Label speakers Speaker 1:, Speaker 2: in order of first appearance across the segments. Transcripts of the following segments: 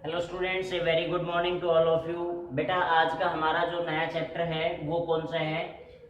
Speaker 1: Hello students, a very good morning to all of you. बेटा, आज का हमारा जो नया चैप्टर है वो कौन सा है?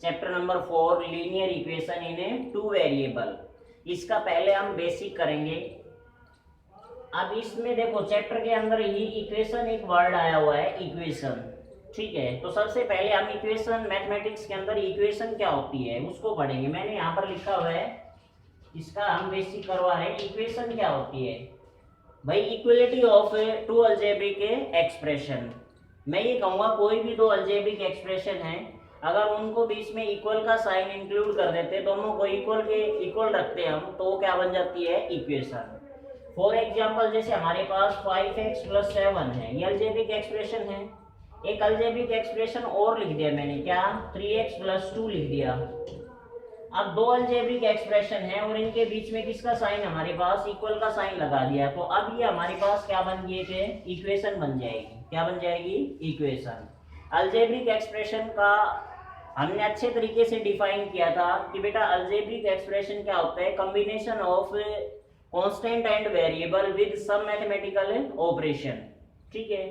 Speaker 1: चैप्टर नंबर 4, लीनियर इक्वेशन इन ए टू वेरिएबल। इसका पहले हम बेसिक करेंगे। अब इसमें देखो, चैप्टर के अंदर ही इक्वेशन एक वर्ड आया हुआ है, इक्वेशन। ठीक है, तो सबसे पहले हम इक्वेशन, मैथमेटिक्स के अंदर इक्वेशन क्या होती है उसको पढ़ेंगे। मैंने यहाँ पर लिखा हुआ है, इसका हम बेसिक करवा रहे हैं। इक्वेशन क्या होती है भाई? Equality of two algebraic expression. मैं ये कहूँगा कोई भी दो अलजेब्रिक एक्सप्रेशन है, अगर उनको बीच में इक्वल का साइन इंक्लूड कर देते, दोनों को इक्वल के इक्वल रखते हम, तो वो क्या बन जाती है? इक्वेशन। फॉर एग्जाम्पल, जैसे हमारे पास 5x + 7 है, ये अलजेब्रिक एक्सप्रेशन है। एक अलजेब्रिक एक्सप्रेशन और लिख दिया मैंने, क्या? 3x + 2 लिख दिया। अब दो अलजेब्रिक एक्सप्रेशन है और इनके बीच में किसका साइन हमारे पास? इक्वल का साइन लगा दिया, तो अब ये हमारे पास क्या बन गई है? इक्वेशन बन जाएगी। क्या बन जाएगी? इक्वेशन। अलजेब्रिक एक्सप्रेशन का हमने अच्छे तरीके से डिफाइन किया था कि बेटा अलजेब्रिक एक्सप्रेशन क्या होता है? Combination of constant and variable with some mathematical operation. ठीक है,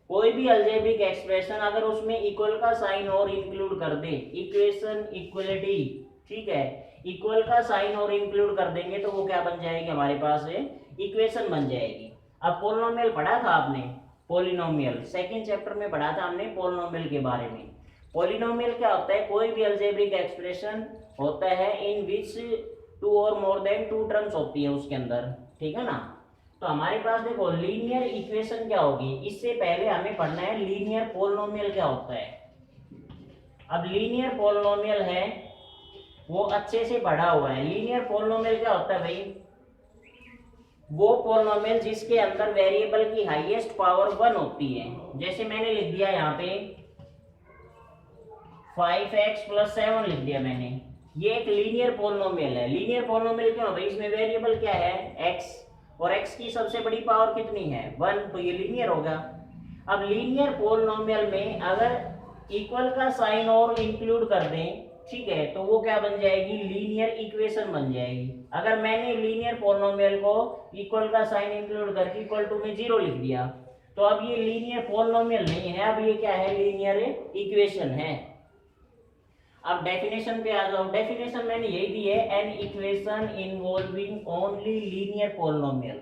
Speaker 1: कोई भी अलजेब्रिक एक्सप्रेशन अगर उसमें इक्वल का साइन और इंक्लूड कर दे, इक्वेशन, इक्वलिटी, ठीक है, इक्वल का साइन और इंक्लूड कर देंगे तो वो क्या बन जाएगी? हमारे पास इक्वेशन बन जाएगी। अब पोलिनोमियल पढ़ा था आपने, पोलिनोमियल सेकंड चैप्टर में पढ़ा था हमने पोलिनोमियल के बारे में। पोलिनोमियल क्या होता है? कोई भी अलजेब्रिक एक्सप्रेशन होता है इन विच टू और मोर देन टू टर्म्स होती है उसके अंदर, ठीक है ना। तो हमारे पास देखो, लीनियर इक्वेशन क्या होगी, इससे पहले हमें पढ़ना है लीनियर पोलिनोमियल क्या होता है। अब लीनियर पोलिनोमियल है वो अच्छे से पढ़ा हुआ है। लीनियर पोलिनोमियल क्या होता है भाई? वो पोलिनोमियल जिसके अंदर वेरिएबल की हाईएस्ट पावर 1 होती है। जैसे मैंने लिख दिया यहाँ पे 5x + 7 लिख दिया मैंने, ये एक लीनियर पोलिनोमियल है। लीनियर पोलिनोमियल क्यों भाई? इसमें वेरिएबल क्या है? x, और x की सबसे बड़ी पावर कितनी है? 1, तो ये लीनियर होगा। अब लीनियर पोलिनोमियल में अगर इक्वल का साइन और इंक्लूड कर दें, ठीक है, तो वो क्या बन जाएगी? लीनियर इक्वेशन बन जाएगी। अगर मैंने लीनियर पोलिनोमियल को इक्वल का साइन इंक्लूड करके इक्वल टू में 0 लिख दिया, तो अब ये लीनियर पोलिनोमियल नहीं है, अब ये क्या है? लीनियर इक्वेशन है। अब डेफिनेशन पे आ जाओ। डेफिनेशन मैंने यही दी है, an equation involving only linear polynomial.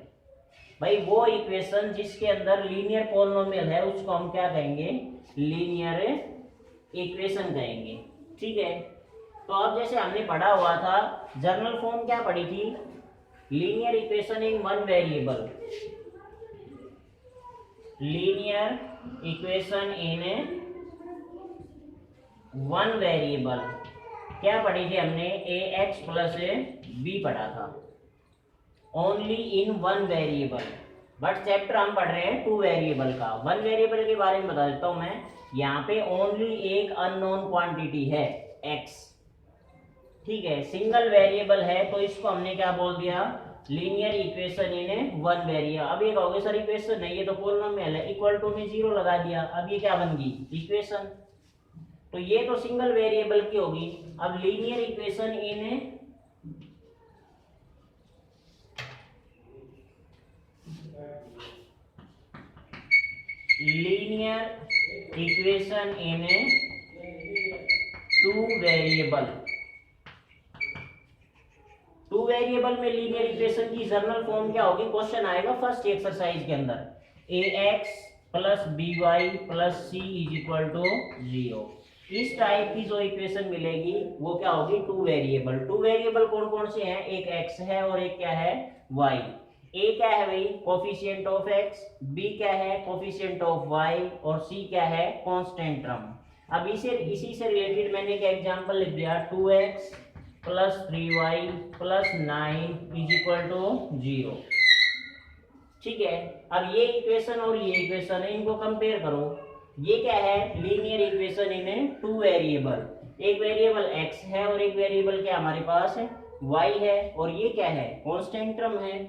Speaker 1: भाई वो इक्वेशन जिसके अंदर लीनियर पोलिनोमियल है उसको हम क्या कहेंगे? लीनियर इक्वेशन कहेंगे। ठीक है, तो अब जैसे हमने पढ़ा हुआ था, जर्नल फॉर्म क्या पढ़ी थी? Linear equation in one variable. Linear equation in one variable क्या पढ़ी थी हमने? ax + b पढ़ा था, only in one variable. But chapter हम पढ़ रहे हैं टू वेरिएबल का। वन वेरिएबल के बारे में बता देता हूं मैं। यहाँ पे ओनली एक अननोन क्वांटिटी है, x। ठीक है, सिंगल वेरिएबल है, तो इसको हमने क्या बोल दिया? Linear equation in one variable. अब ये कहोगे सर इक्वेशन नहीं, ये तो पोलिनोमियल है, इक्वल टू में 0 लगा दिया, अब ये क्या बन गई? इक्वेशन। तो ये तो सिंगल वेरिएबल की होगी। अब linear equation in linear equation in two variable. Two variable में लीनियर इक्वेशन की जर्नल फॉर्म क्या होगी? क्वेश्चन आएगा फर्स्ट एक्सरसाइज के अंदर, ax + by + c = 0। इस टाइप की जो इक्वेशन मिलेगी वो क्या होगी? Two variable. टू वेरिएबल कौन कौन से हैं? एक x है और एक क्या है? y। a क्या है भाई? कोफिशिएंट ऑफ x, b क्या है? कोफिशिएंट ऑफ y, और c क्या है? Constant term. अब इसी से रिलेटेड मैंने एक एग्जांपल लिख दिया, 2x + 3y + 9 = 0। ठीक है, अब ये इक्वेशन और ये इक्वेशन है, इनको कंपेयर करो। ये क्या है? लीनियर इक्वेशन इन टू वेरिएबल। एक वेरिएबल x है और एक वेरिएबल क्या हमारे पास है? y है, और ये क्या है? कांस्टेंट टर्म है।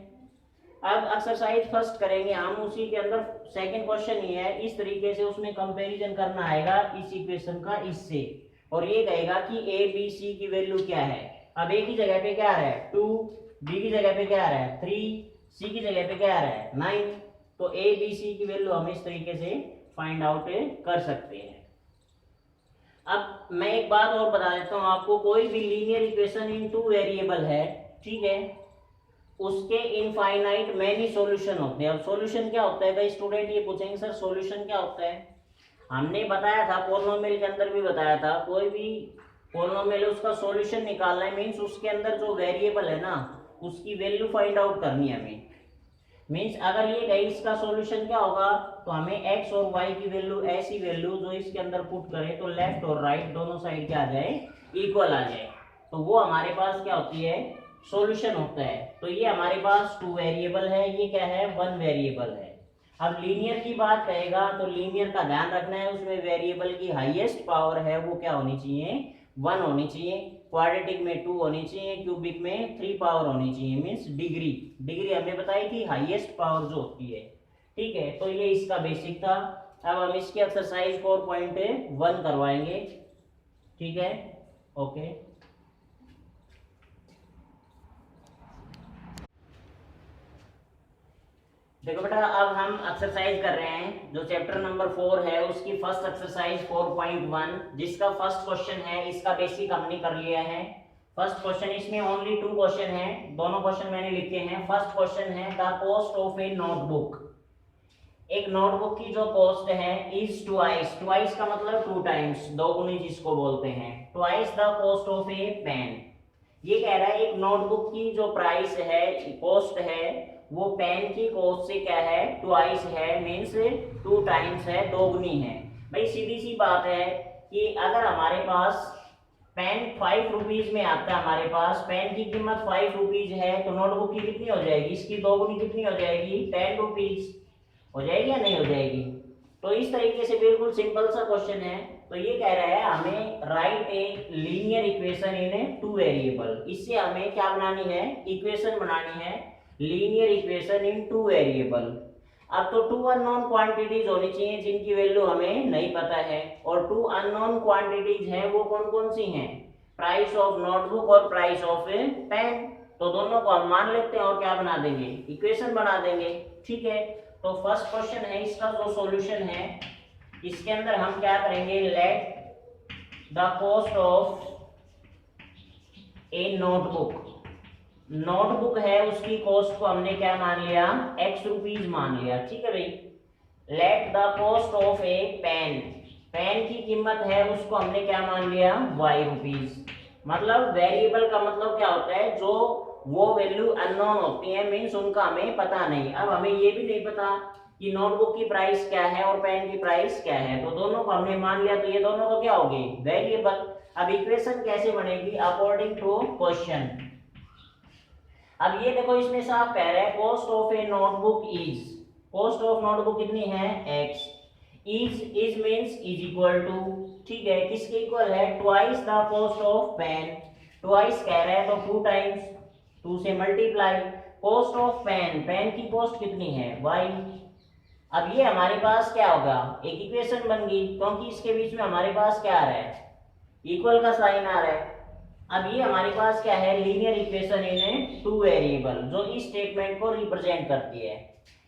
Speaker 1: अब एक्सरसाइज फर्स्ट करेंगे हम, उसी के अंदर सेकंड क्वेश्चन ही है। इस तरीके से उसमें कंपैरिजन करना आएगा इस इक्वेशन का इससे, और ये कहेगा कि a b c की वैल्यू क्या है। अब a की जगह पे क्या आ रहा है? 2, b की जगह पे क्या आ रहा है? 3, c की जगह पे क्या आ रहा है? 9। तो ए बी सी की वैल्यू हम इस तरीके से फाइंड आउट कर सकते हैं। अब मैं एक बात और बता देता हूं आपको, कोई भी लीनियर इक्वेशन इन टू वेरिएबल है, ठीक है, उसके इनफाइनाइट मैनी सॉल्यूशन होते हैं। अब सॉल्यूशन क्या होता है भाई, स्टूडेंट ये पूछेंगे सर सॉल्यूशन क्या होता है। हमने बताया था पॉलिनोमियल के अंदर भी बताया था, कोई भी पॉलिनोमियल उसका सॉल्यूशन निकालना है, मींस उसके अंदर जो वेरिएबल है ना उसकी वैल्यू फाइंड आउट करनी है हमें। मींस अगर ये गई इसका सॉल्यूशन क्या होगा, तो हमें x और y की वैल्यू, ऐसी वैल्यू जो इसके अंदर पुट करें तो लेफ्ट और राइट दोनों साइड क्या आ जाए, इक्वल आ जाए, तो वो हमारे पास क्या होती है, सॉल्यूशन होता है। तो ये हमारे पास 2 वेरिएबल है, ये क्या है, 1 वेरिएबल है। अब लीनियर की बात करेगा तो लीनियर का ध्यान रखना है, उसमें वेरिएबल की हाईएस्ट पावर है वो क्या होनी चाहिए, 1 होनी चाहिए, क्वाड्रेटिक में 2 होनी चाहिए, क्यूबिक में 3 पावर होनी चाहिए, मींस डिग्री। डिग्री हमने बताई थी हाईएस्ट पावर जो होती है, ठीक है। तो ये इसका बेसिक था। अब हम इसकी एक्सरसाइज 4.1 करवाएंगे, ठीक है, ओके। देखो बेटा, अब हम एक्सरसाइज कर रहे हैं जो चैप्टर नंबर 4 है उसकी फर्स्ट एक्सरसाइज 4.1, जिसका फर्स्ट क्वेश्चन है, इसका बेसिक हमने कर लिया है। फर्स्ट क्वेश्चन, इसमें ओनली 2 क्वेश्चन है, दोनों क्वेश्चन मैंने लिखे हैं। फर्स्ट क्वेश्चन है the cost of a notebook. एक नोटबुक की जो कॉस्ट है इज ट्वाइस, ट्वाइस का मतलब 2 टाइम्स, दोगुनी जिसको बोलते हैं, twice the cost of a pen. ये कह रहा है एक नोटबुक की जो प्राइस है, कॉस्ट है, वो पेन की कॉस्ट से क्या है, ट्वाइस है, मीन्स 2 टाइम्स है, दोगुनी है। भाई सीधी सी बात है कि अगर हमारे पास पेन 5 रुपीज में आता है, हमारे पास पेन की कीमत 5 रुपीज है, तो नोटबुक की कितनी हो जाएगी, इसकी दोगुनी कितनी हो जाएगी, 10 रुपीज हो जाएगी या नहीं हो जाएगी। तो इस तरीके से बिल्कुल सिंपल सा क्वेश्चन है। तो ये कह रहा है हमें right a linear equation in 2 variable, इससे हमें क्या बनानी है, इक्वेशन बनानी है, लीनियर इक्वेशन इन 2 वेरिएबल। अब तो 2 अननोन क्वांटिटीज होनी चाहिए जिनकी वैल्यू हमें नहीं पता है, और 2 अननोन क्वांटिटीज हैं, वो कौन कौन सी हैं, प्राइस ऑफ नोटबुक और प्राइस ऑफ पेन। तो दोनों को हम मान लेते हैं और क्या बना देंगे, इक्वेशन बना देंगे, ठीक है। तो फर्स्ट क्वेश्चन है, इसका जो सॉल्यूशन है, इसके अंदर हम क्या करेंगे, late the cost of a notebook, notebook है उसकी कॉस्ट को हमने क्या मान लिया, x रुपीज मान लिया, ठीक है भाई। Let the cost of a pen, pen की कीमत है उसको हमने क्या मान लिया, y रुपीज। मतलब वेरिएबल का मतलब क्या होता है, जो वो वैल्यू अननोन होती है, मीन्स उनका हमें पता नहीं। अब हमें ये भी नहीं पता कि नोटबुक की प्राइस क्या है और पेन की प्राइस क्या है, तो दोनों को हमने मान लिया, तो ये दोनों तो क्या हो गए, वेरिएबल। अब इक्वेशन कैसे बनेगी, अकॉर्डिंग टू क्वेश्चन। अब ये देखो इसमें साफ कह रहा है cost of a notebook is, cost of notebook कितनी है, x। Is means is equal to, ठीक है, किसके इक्वल है, twice the cost of pen. Twice कह रहा है तो 2 टाइम्स, 2 से multiply, cost of pen, pen की कॉस्ट कितनी है, y। अब ये हमारे पास क्या होगा, एक इक्वेशन बन गई, क्योंकि इसके बीच में हमारे पास क्या आ रहा है, इक्वल का साइन आ रहा है। अब ये हमारे पास क्या है, लीनियर इक्वेशन इन 2 वेरिएबल, जो इस स्टेटमेंट को रिप्रेजेंट करती है।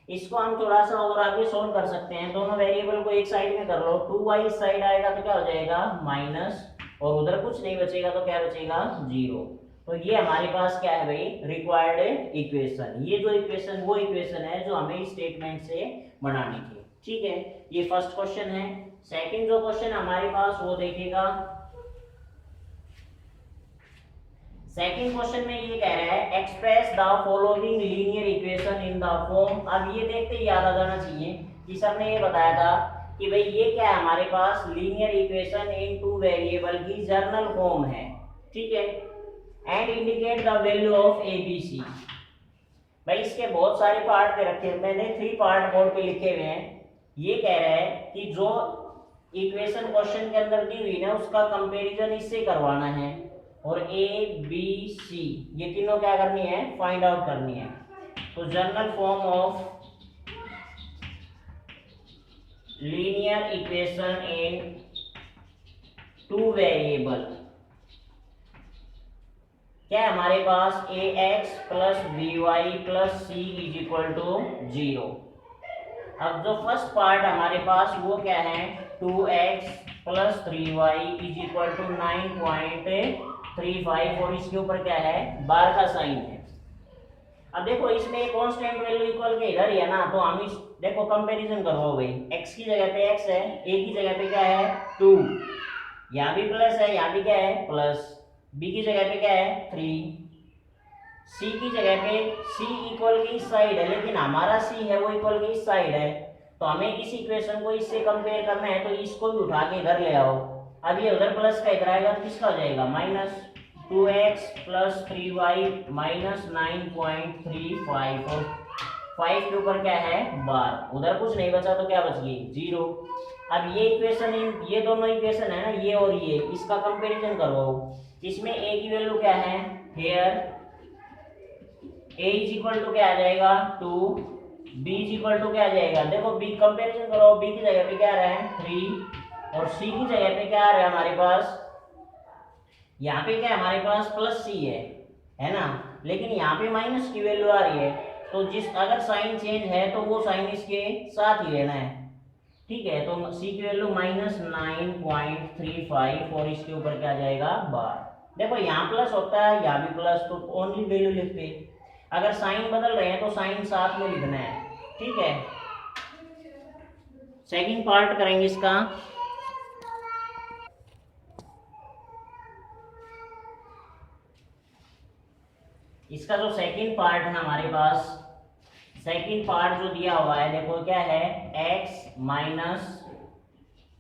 Speaker 1: इसको हम थोड़ा सा और आगे सोल्व कर सकते हैं, दोनों वेरिएबल को एक साइड में कर लो, 2y इस साइड आएगा तो क्या हो जाएगा, माइनस, और उधर कुछ नहीं बचेगा तो क्या बचेगा, 0। तो ये हमारे पास क्या है भाई, रिक्वायर्ड इक्वेशन। ये जो इक्वेशन वो इक्वेशन है जो हमें इस स्टेटमेंट से बनानी थी, ठीक है। ये फर्स्ट क्वेश्चन है। सेकंड जो क्वेश्चन हमारे पास वो देखेगा, सेकंड क्वेश्चन में ये कह रहा है express the following linear equation in the form. अब ये देखते ही याद आ जाना चाहिए कि सर ने ये बताया था कि भाई ये क्या है, हमारे पास लीनियर इक्वेशन इन 2 वेरिएबल की जर्नल फॉर्म है, ठीक है, and indicate the value of A B C. भाई इसके बहुत सारे पार्ट दे रखे हैं, मैंने 3 पार्ट बोर्ड पे लिखे हुए हैं। ये कह रहा है कि जो इक्वेशन क्वेश्चन के अंदर दी हुई ना उसका कंपैरिजन इससे करवाना है, और ए बी सी ये तीनों क्या करनी है, फाइंड आउट करनी है। तो general form of linear equation in 2 variable क्या है हमारे पास, ax plus by plus c is equal to 0। अब जो फर्स्ट पार्ट हमारे पास वो क्या है, 2x plus 3y is equal to 9.35 और इसके ऊपर क्या है, बार का साइन है। अब देखो इसमें कांस्टेंट वैल्यू इक्वल के इधर ही है ना, तो हम इस देखो कंपैरिजन करो भाई, x की जगह पे x है, a की जगह पे क्या है 2, यहाँ भी प्लस है, यहाँ भी क्या है प्लस, b की जगह पे क्या है 3, c की जगह पे c इक्वल की इस साइड है, लेकिन हमारा c है वो इक्वल की इस साइड है, तो हमें इस इक्वेशन को इससे कंपेयर करना है, तो इसको भी उठा के इधर ले आओ। अब ये उधर प्लस का इधर आएगा तो किसका हो जाएगा, minus 2x plus 3y minus 9.35 और 5 के ऊपर क्या है बार, उधर कुछ नहीं बचा तो क्या बच गई 0। अब ये इक्वेशन, ये दोनों इक्वेशन है ना, ये और ये, इसका कंपैरिजन करो। इसमें a की वैल्यू क्या है, here a is equal to क्या आ जाएगा 2, b इज इक्वल टू क्या आ जाएगा, देखो b कंपैरिजन करो, b की जगह पे क्या आ रहा है 3 और c की जगह पे क्या आ रहा है हमारे पास, यहाँ पे क्या हमारे पास प्लस c है ना, लेकिन यहाँ पे माइनस की वैल्यू आ रही है, तो जिस अगर साइन चेंज है तो वो साइन इसके साथ ही लेना है, ठीक है। तो c की वैल्यू माइनस 9.35 और इसके ऊपर क्या जाएगा बार। देखो यहाँ प्लस होता है, यहाँ भी प्लस, तो ओनली वैल्यू लिखते, अगर साइन बदल रहे हैं तो साइन साथ में लिखना है, ठीक है। सेकंड पार्ट करेंगे इसका। इसका जो सेकंड पार्ट है हमारे पास, सेकंड पार्ट जो दिया हुआ है देखो क्या है, x minus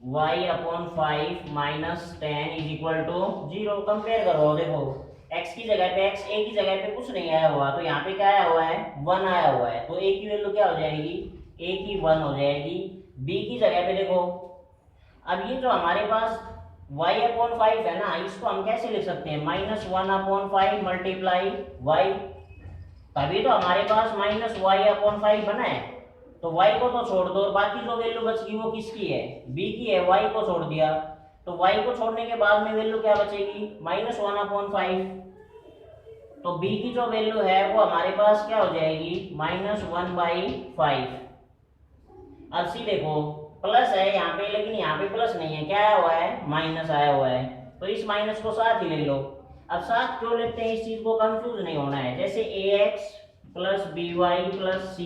Speaker 1: y upon 5 minus 10 is equal to 0। Compare करो, देखो x की जगह पे x, a की जगह पे कुछ नहीं आया हुआ, तो यहाँ पे क्या आया हुआ है 1 आया हुआ है, तो a की वैल्यू क्या हो जाएगी, a की 1 हो जाएगी। b की जगह पे देखो, अब ये जो हमारे पास y अपॉन 5 है ना, इसको हम कैसे लिख सकते हैं, माइनस 1 अपॉन 5 मल्टीप्लाई y, तभी तो हमारे पास माइनस y अपॉन 5 बना है। तो y को तो छोड़ दो और बाकी जो वैल्यू बच गई वो किसकी है, b की है, y को छोड़ दिया, तो y को छोड़ने के बाद में वैल्यू क्या बचेगी, माइनस 1 अपॉन 5, तो b की जो वैल्यू है वो हमारे पास क्या हो जाएगी, माइनस 1/5। अब सी देखो प्लस है यहाँ पे, लेकिन यहाँ पे प्लस नहीं है, क्या आया हुआ है माइनस आया हुआ है, तो इस माइनस को साथ ही ले लो। अब साथ क्यों लेते हैं, इस चीज को कंफ्यूज नहीं होना है, जैसे ax plus by plus c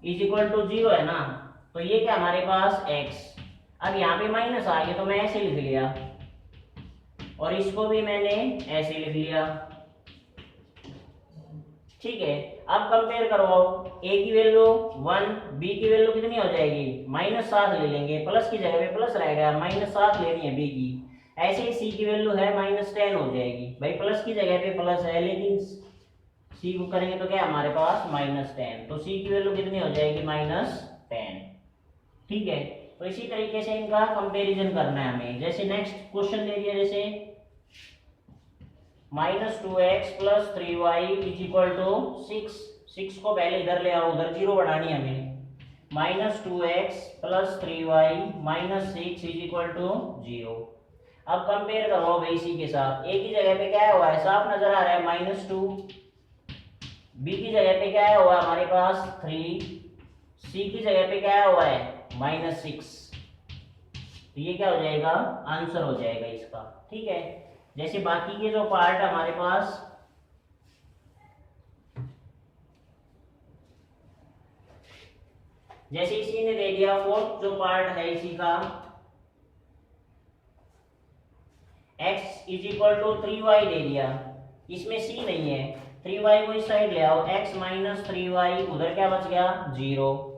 Speaker 1: is equal to 0 है ना, तो ये क्या हमारे पास x, अब यहाँ पे माइनस आ गया तो मैं ऐसे लिख लिया, और इसको भी मैंने ऐसे लिख लिया, ठीक है। अब कंपेयर करो, a की वैल्यू 1, b की वैल्यू कितनी हो जाएगी, माइनस 7 ले लेंगे, प्लस की जगह पे प्लस रहेगा, माइनस 7 लेनी है b की। ऐसे ही c की वैल्यू है माइनस 10 हो जाएगी, भाई प्लस की जगह पे प्लस है, लेकिन c को करेंगे तो क्या हमारे पास माइनस 10, तो c की वैल्यू कितनी हो जाएगी माइनस 10, ठीक है। तो इसी तरीके से इनका कंपेरिजन करना है हमें। जैसे नेक्स्ट क्वेश्चन ले लिया, जैसे minus 2x plus 3y is equal to 6 को पहले इधर ले आओ, उधर 0 बढ़ानी है हमें, minus 2x plus 3y minus 6 is equal to 0। अब कंपेयर करो भाई इसी के साथ, a की जगह पे क्या हुआ है, साफ नजर आ रहा है माइनस 2, b की जगह पे क्या हुआ है हमारे पास 3, c की जगह पे क्या हुआ है माइनस 6, तो ये क्या हो जाएगा आंसर हो जाएगा इसका, ठीक है। जैसे बाकी के जो पार्ट हमारे पास, जैसे इसी ने दे दिया फोर्थ जो पार्ट है इसी का, x is equal to 3y दे दिया, इसमें c नहीं है, 3y को इस साइड ले आओ, x माइनस 3y, उधर क्या बच गया 0।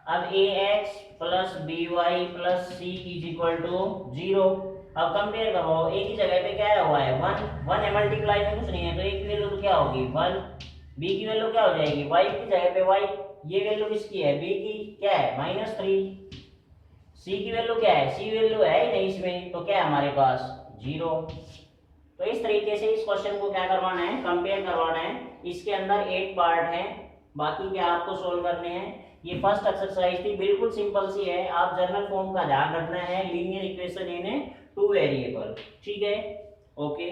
Speaker 1: अब ax plus by plus c is equal to 0। अब कंपेयर करो, a की जगह पे क्या हुआ है 1 है, मल्टीप्लाई में कुछ नहीं है, तो a की वैल्यू तो क्या होगी 1, b की वैल्यू क्या हो जाएगी, y की जगह पे y, ये वैल्यू किसकी है b की, क्या है माइनस 3, c की वैल्यू क्या है, c वैल्यू है ही नहीं इसमें, तो क्या है हमारे पास 0। तो इस तरीके से इस क्वेश्चन को क्या करवाना है, कंपेयर करवाना है। इसके अंदर 8 पार्ट है, बाकी क्या आपको सोल्व करने हैं। ये फर्स्ट एक्सरसाइज थी, बिल्कुल सिंपल सी है, आप जर्नल फॉर्म का ध्यान रखना है, लीनियर इक्वेशन इन 2 वेरिएबल, ठीक है, ओके।